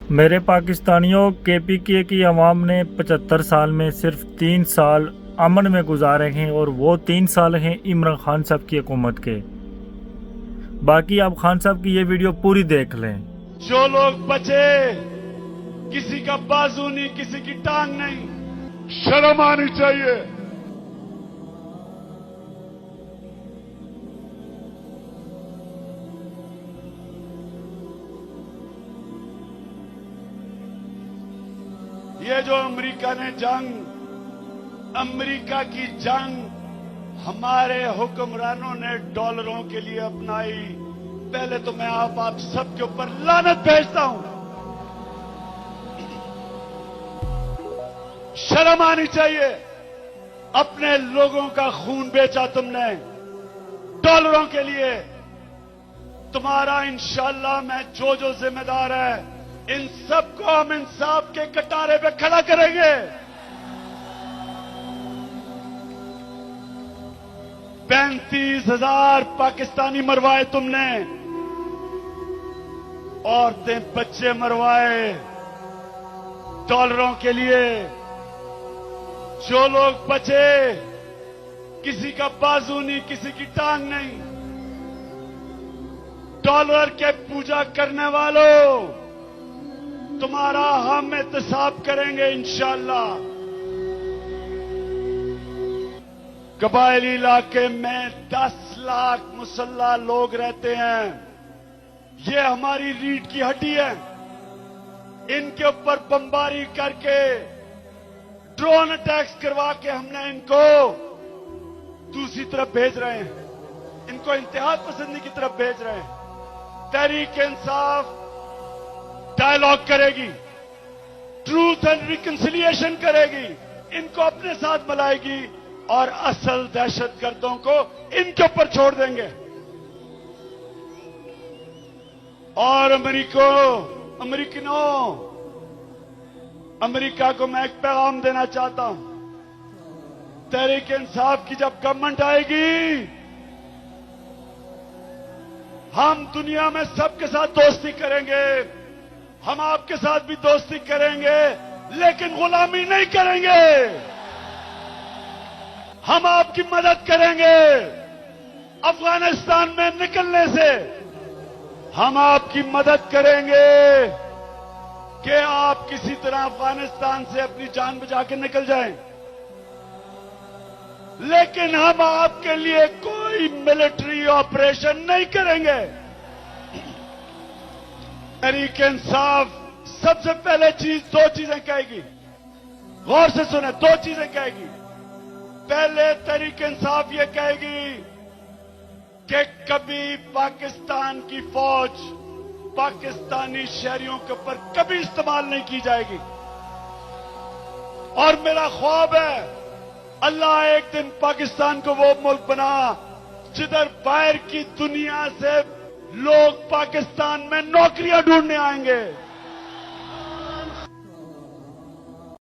میرے پاکستانیوں، کے پی کے کی عوام نے 75 سال میں صرف 3 سال امن میں گزارے ہیں، اور وہ 3 سال ہیں عمران خان صاحب کی حکومت کے۔ باقی آپ خان صاحب کی یہ ویڈیو پوری دیکھ لیں۔ جو لوگ بچے، کسی کا بازو نہیں، کسی کی ٹانگ نہیں، شرم آنی چاہیے۔ یہ جو امریکہ نے امریکہ کی جنگ ہمارے حکمرانوں نے ڈالروں کے لیے اپنائی، پہلے تو میں آپ سب کے اوپر لعنت بھیجتا ہوں۔ شرم آنی چاہیے، اپنے لوگوں کا خون بیچا تم نے ڈالروں کے لیے۔ تمہارا انشاءاللہ میں جو ذمہ دار ہے، ان سب کو ہم انصاف کے کٹارے پہ کھڑا کریں گے۔ 35,000 پاکستانی مروائے تم نے، عورتیں بچے مروائے ڈالروں کے لیے۔ جو لوگ بچے، کسی کا بازو نہیں، کسی کی ٹانگ نہیں، ڈالر کے پوجا کرنے والوں، تمہارا ہم احتساب کریں گے انشاءاللہ۔ قبائلی علاقے میں 10 لاکھ مسلح لوگ رہتے ہیں، یہ ہماری ریڑھ کی ہڈی ہے۔ ان کے اوپر بمباری کر کے، ڈرون اٹیکس کروا کے ہم نے ان کو دوسری طرف بھیج رہے ہیں، ان کو انتہا پسندی کی طرف بھیج رہے ہیں۔ تحریک انصاف ڈائیلاگ کرے گی، ٹروتھ اینڈ ریکنسیلیشن کرے گی، ان کو اپنے ساتھ ملائے گی، اور اصل دہشت گردوں کو ان کے اوپر چھوڑ دیں گے۔ اور امریکہ کو میں ایک پیغام دینا چاہتا ہوں۔ تحریک انصاف کی جب گورنمنٹ آئے گی، ہم دنیا میں سب کے ساتھ دوستی کریں گے، ہم آپ کے ساتھ بھی دوستی کریں گے، لیکن غلامی نہیں کریں گے۔ ہم آپ کی مدد کریں گے افغانستان میں نکلنے سے، ہم آپ کی مدد کریں گے کہ آپ کسی طرح افغانستان سے اپنی جان بچا کے نکل جائیں، لیکن ہم آپ کے لیے کوئی ملٹری آپریشن نہیں کریں گے۔ تحریک انصاف سب سے پہلے دو چیزیں کہے گی، غور سے سنیں، 2 چیزیں کہے گی۔ پہلے تحریک انصاف یہ کہے گی کہ کبھی پاکستان کی فوج پاکستانی شہریوں کے اوپر کبھی استعمال نہیں کی جائے گی۔ اور میرا خواب ہے اللہ ایک دن پاکستان کو وہ ملک بنا جدھر باہر کی دنیا سے لوگ پاکستان میں نوکریاں ڈھونڈنے آئیں گے۔